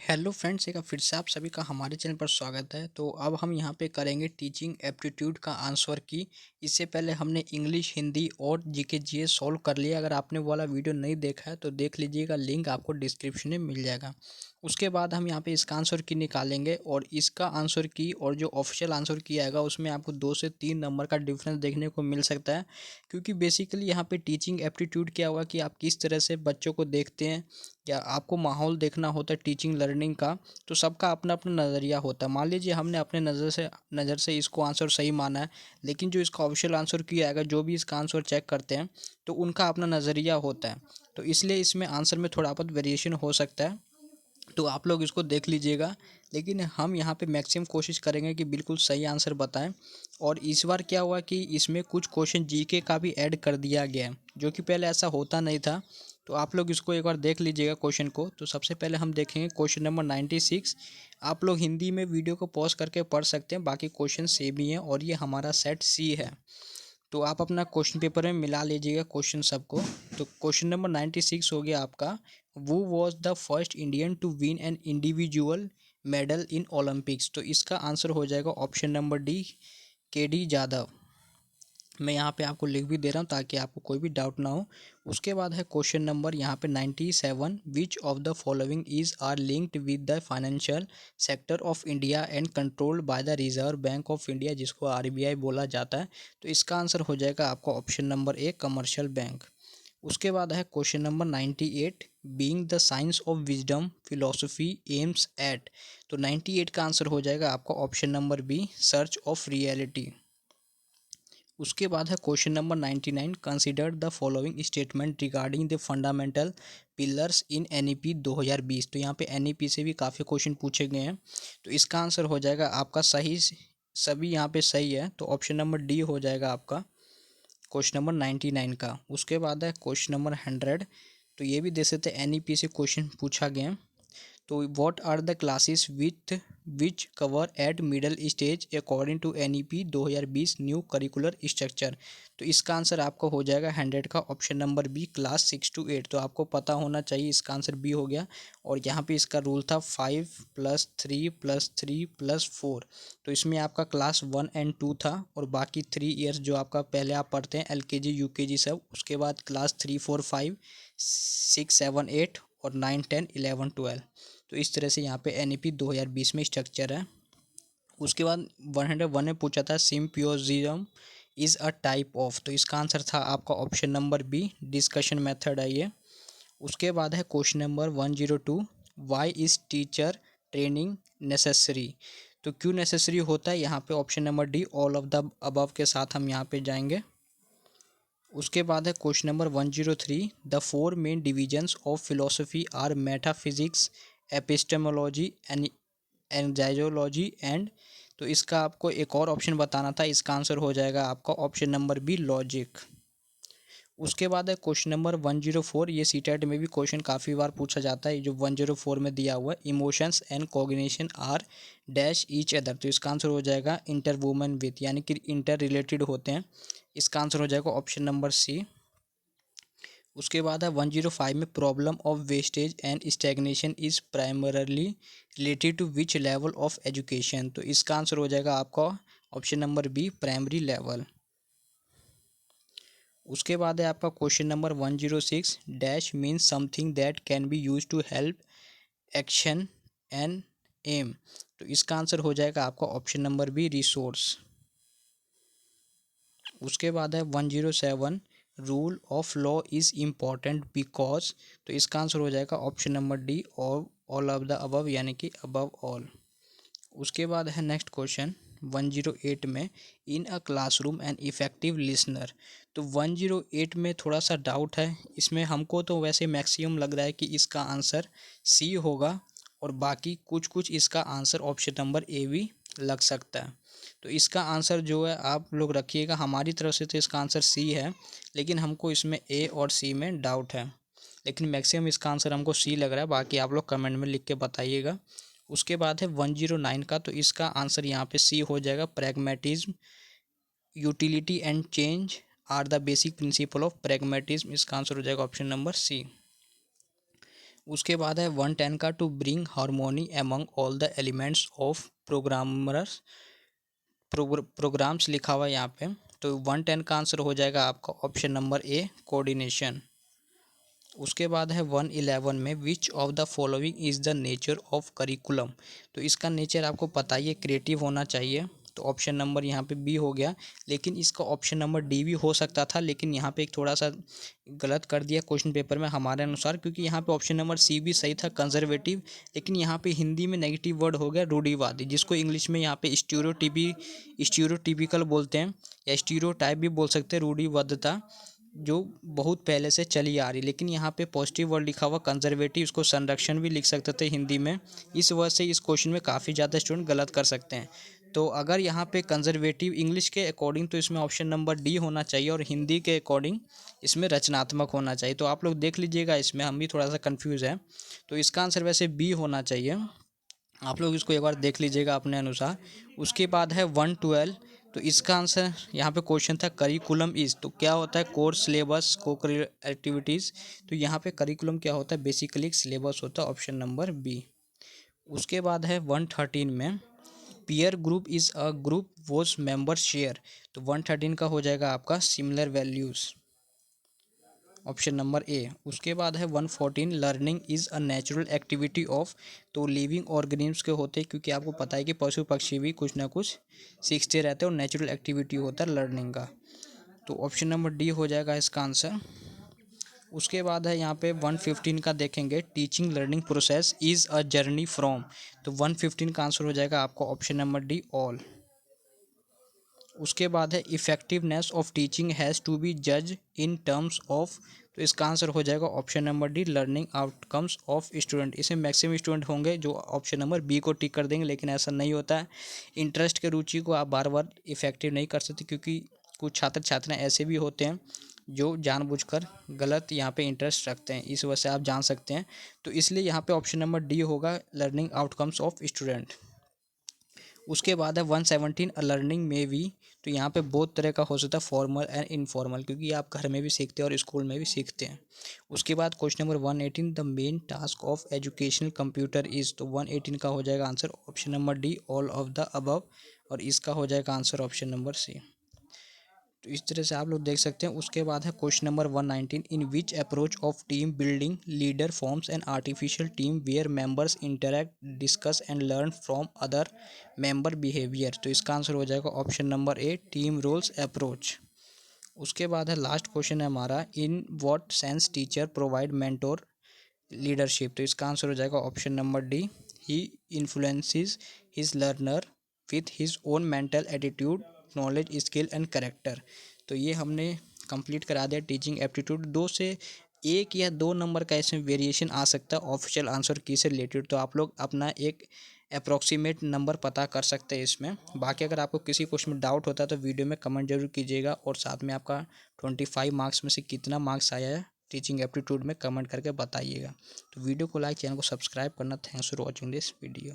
Hello friends, एक बार फिर से आप सभी का हमारे चैनल पर स्वागत है। तो अब हम यहाँ पे करेंगे टीचिंग एप्टीट्यूड का आंसर की। इससे पहले हमने इंग्लिश, हिंदी और जीके जीएस सॉल्व कर लिया। अगर आपने वो वाला वीडियो नहीं देखा है तो देख लीजिएगा, लिंक आपको डिस्क्रिप्शन में मिल जाएगा। उसके बाद हम यहाँ पे इसका आंसर की निकालेंगे और इसका आंसर की और जो ऑफिशियल आंसर की आएगा उसमें आपको 2 से 3 नंबर का डिफरेंस देखने को मिल सकता है। क्योंकि बेसिकली यहाँ पे टीचिंग एप्टीट्यूड क्या हुआ कि आप किस तरह से बच्चों को देखते हैं, या आपको माहौल देखना होता है टीचिंग लर्निंग का। तो सबका अपना अपना नज़रिया होता है। मान लीजिए हमने अपने नज़र से इसको आंसर सही माना है, लेकिन जो इसका ऑफिशियल आंसर किया आएगा, जो भी इसका आंसर चेक करते हैं, तो उनका अपना नज़रिया होता है। तो इसलिए इसमें आंसर में थोड़ा बहुत वेरिएशन हो सकता है। तो आप लोग इसको देख लीजिएगा। लेकिन हम यहाँ पे मैक्सिमम कोशिश करेंगे कि बिल्कुल सही आंसर बताएं। और इस बार क्या हुआ कि इसमें कुछ क्वेश्चन जीके का भी ऐड कर दिया गया है, जो कि पहले ऐसा होता नहीं था। तो आप लोग इसको एक बार देख लीजिएगा क्वेश्चन को। तो सबसे पहले हम देखेंगे क्वेश्चन नंबर 96। आप लोग हिंदी में वीडियो को पॉज करके पढ़ सकते हैं, बाकी क्वेश्चन सेम ही है और ये हमारा सेट सी है। तो आप अपना क्वेश्चन पेपर में मिला लीजिएगा क्वेश्चन सबको। तो क्वेश्चन नंबर 96 हो गया आपका, वो was the first Indian to win an individual medal in Olympics. तो इसका आंसर हो जाएगा option number D, K D Jadhav. मैं यहाँ पे आपको लिख भी दे रहा हूँ ताकि आपको कोई भी डाउट ना हो। उसके बाद है क्वेश्चन नंबर यहाँ पे 97, which of the following is are linked with the financial sector of India and controlled by the Reserve Bank of India, जिसको आरबीआई बोला जाता है। तो इसका आंसर हो जाएगा आपका option number A, commercial bank. उसके बाद है question number 98, being the science of wisdom philosophy aims at. तो 98 का आंसर हो जाएगा आपका option number B, search of reality. उसके बाद है question number 99, consider the following statement regarding the fundamental pillars in NEP 2020। तो यहाँ पे एनईपी से भी काफ़ी क्वेश्चन पूछे गए हैं। तो इसका आंसर हो जाएगा आपका सही, सभी यहाँ पे सही है। तो ऑप्शन नंबर डी हो जाएगा आपका क्वेश्चन नंबर 99 का। उसके बाद है क्वेश्चन नंबर 100। तो ये भी दे सकते हैं, एनईपी से क्वेश्चन पूछा गया। तो what are the classes with which cover at middle stage according to NEP 2020 new curricular structure. तो इसका आंसर आपको हो जाएगा 100 का option number B, class 6 to 8। तो आपको पता होना चाहिए, इसका आंसर बी हो गया। और यहाँ पे इसका रूल था 5+3+3+4। तो इसमें आपका क्लास 1 and 2 था, और बाकी 3 ईयर्स जो आपका पहले आप पढ़ते हैं एलकेजी यूकेजी सब, उसके बाद क्लास 3, 4, 5, 6, 7, 8 और 9, 10, 11, 12। तो इस तरह से यहाँ पे एनईपी 2020 में स्ट्रक्चर है। उसके बाद 101 में पूछा था, symposium is a type of. तो इसका आंसर था आपका option number B, discussion method है ये। उसके बाद है question number 102, why is teacher training necessary. तो क्यों नेसेसरी होता है, यहाँ पे option number D, all of the above के साथ हम यहाँ पे जाएंगे। उसके बाद है question number 103, the four main divisions of philosophy are metaphysics, epistemology, axiology and. तो इसका आपको एक और ऑप्शन बताना था, इसका आंसर हो जाएगा आपका ऑप्शन नंबर बी, लॉजिक। उसके बाद है क्वेश्चन नंबर 104, ये सीटेट में भी क्वेश्चन काफ़ी बार पूछा जाता है, जो 104 में दिया हुआ है, emotions and cognition are dash each other. तो इसका आंसर हो जाएगा इंटर वुमन विथ, यानी कि इंटर रिलेटेड होते हैं। इसका आंसर हो जाएगा ऑप्शन नंबर सी। उसके बाद है 105 में, problem of wastage and stagnation is primarily related to which level of education. तो इसका आंसर हो जाएगा आपका option number B, primary level. उसके बाद है आपका question number 106, dash means something that can be use to help action and aim. तो इसका आंसर हो जाएगा आपका ऑप्शन नंबर बी, रिसोर्स। उसके बाद है 107, rule of law is important because. तो इसका आंसर हो जाएगा ऑप्शन नंबर डी, और ऑल ऑफ द अबव, यानी कि अबव ऑल। उसके बाद है नेक्स्ट क्वेश्चन 108 में, in a classroom an effective listener. तो 108 में थोड़ा सा डाउट है इसमें, हमको तो वैसे मैक्सिमम लग रहा है कि इसका आंसर सी होगा, और बाकी कुछ कुछ इसका आंसर ऑप्शन नंबर ए भी लग सकता है। तो इसका आंसर जो है आप लोग रखिएगा, हमारी तरफ से तो इसका आंसर सी है, लेकिन हमको इसमें ए और सी में डाउट है। लेकिन मैक्सिमम इसका आंसर हमको सी लग रहा है, बाकी आप लोग कमेंट में लिख के बताइएगा। उसके बाद है 109 का, तो इसका आंसर यहाँ पे सी हो जाएगा, pragmatism, utility and change are the basic principle of pragmatism. इसका आंसर हो जाएगा ऑप्शन नंबर सी। उसके बाद है 110 का to bring harmony among all the elements of programmes लिखा हुआ है यहाँ पे। तो 110 का आंसर हो जाएगा आपका ऑप्शन नंबर ए, कोऑर्डिनेशन। उसके बाद है 111 में विच of the following is the nature of curriculum. तो इसका नेचर आपको पता ही है, क्रिएटिव होना चाहिए। तो ऑप्शन नंबर यहाँ पे बी हो गया, लेकिन इसका ऑप्शन नंबर डी भी हो सकता था, लेकिन यहाँ पे एक थोड़ा सा गलत कर दिया क्वेश्चन पेपर में हमारे अनुसार, क्योंकि यहाँ पे ऑप्शन नंबर सी भी सही था, कंजर्वेटिव। लेकिन यहाँ पे हिंदी में नेगेटिव वर्ड हो गया रूढ़िवादी, जिसको इंग्लिश में यहाँ पे स्टीरियोटिपिकल बोलते हैं, या स्टीरियोटाइप भी बोल सकते हैं, रूढ़िवादिता जो बहुत पहले से चली आ रही। लेकिन यहाँ पे पॉजिटिव वर्ड लिखा हुआ कंजर्वेटिव, इसको संरक्षण भी लिख सकते थे हिंदी में। इस वजह से इस क्वेश्चन में काफ़ी ज़्यादा स्टूडेंट गलत कर सकते हैं। तो अगर यहाँ पे कंजर्वेटिव इंग्लिश के अकॉर्डिंग तो इसमें ऑप्शन नंबर डी होना चाहिए, और हिंदी के अकॉर्डिंग इसमें रचनात्मक होना चाहिए। तो आप लोग देख लीजिएगा, इसमें हम भी थोड़ा सा कन्फ्यूज़ है। तो इसका आंसर वैसे बी होना चाहिए, आप लोग इसको एक बार देख लीजिएगा अपने अनुसार। उसके बाद है 112, तो इसका आंसर यहाँ पे क्वेश्चन था करिकुलम इज़, तो क्या होता है कोर्स सिलेबस को करिकुलर एक्टिविटीज़। तो यहाँ पे करिकुलम क्या होता है, बेसिकली एक सिलेबस होता है, ऑप्शन नंबर बी। उसके बाद है 113 में peer group is a group whose member share. तो 113 का हो जाएगा आपका similar values, option number A. उसके बाद है 114 learning is a natural activity of. तो लिविंग ऑर्गेनिम्स के होते हैं, क्योंकि आपको पता है कि पशु पक्षी भी कुछ ना कुछ सीखते रहते हैं, और नेचुरल एक्टिविटी होता है लर्निंग का। तो ऑप्शन नंबर डी हो जाएगा इसका आंसर। उसके बाद है यहाँ पे 115 का देखेंगे, teaching learning process is a journey from. तो 115 का आंसर हो जाएगा आपका ऑप्शन नंबर डी, ऑल। उसके बाद है effectiveness of teaching has to be जज इन टर्म्स ऑफ। तो इसका आंसर हो जाएगा option number D, learning outcomes of student. इसमें मैक्सिमम स्टूडेंट होंगे जो ऑप्शन नंबर बी को टिक कर देंगे, लेकिन ऐसा नहीं होता है। इंटरेस्ट के रुचि को आप बार बार इफेक्टिव नहीं कर सकते, क्योंकि कुछ छात्र छात्राएं ऐसे भी होते हैं जो जानबूझकर गलत यहाँ पे इंटरेस्ट रखते हैं, इस वजह से आप जान सकते हैं। तो इसलिए यहाँ पे ऑप्शन नंबर डी होगा, लर्निंग आउटकम्स ऑफ स्टूडेंट। उसके बाद है 117 लर्निंग में भी। तो यहाँ पे बहुत तरह का हो सकता है, फॉर्मल एंड इनफॉर्मल, क्योंकि आप घर में भी सीखते हैं और स्कूल में भी सीखते हैं। उसके बाद question number 118 the main task of educational computer is. तो 118 का हो जाएगा answer option number D, all of the above, और इसका हो जाएगा आंसर ऑप्शन नंबर सी। तो इस तरह से आप लोग देख सकते हैं। उसके बाद है question number 119 in which approach of team building leader forms an artificial team where members interact discuss and learn from other member behaviour. तो इसका आंसर हो जाएगा option number A, team roles approach. उसके बाद है लास्ट क्वेश्चन है हमारा, in what sense teacher provide mentor leadership. तो इसका आंसर हो जाएगा option number D, he influences his learner with his own mental attitude knowledge skill and character. तो ये हमने कंप्लीट करा दिया टीचिंग एप्टीट्यूड। 2 से 1 या 2 नंबर का इसमें वेरिएशन आ सकता है ऑफिशियल आंसर की से रिलेटेड, तो आप लोग अपना एक अप्रॉक्सीमेट नंबर पता कर सकते हैं इसमें। बाकी अगर आपको किसी क्वेश्चन में डाउट होता है तो वीडियो में कमेंट जरूर कीजिएगा, और साथ में आपका 25 मार्क्स में से कितना मार्क्स आया है टीचिंग एप्टीट्यूड में कमेंट करके बताइएगा। तो वीडियो को लाइक, चैनल को सब्सक्राइब करना। Thanks for watching this video.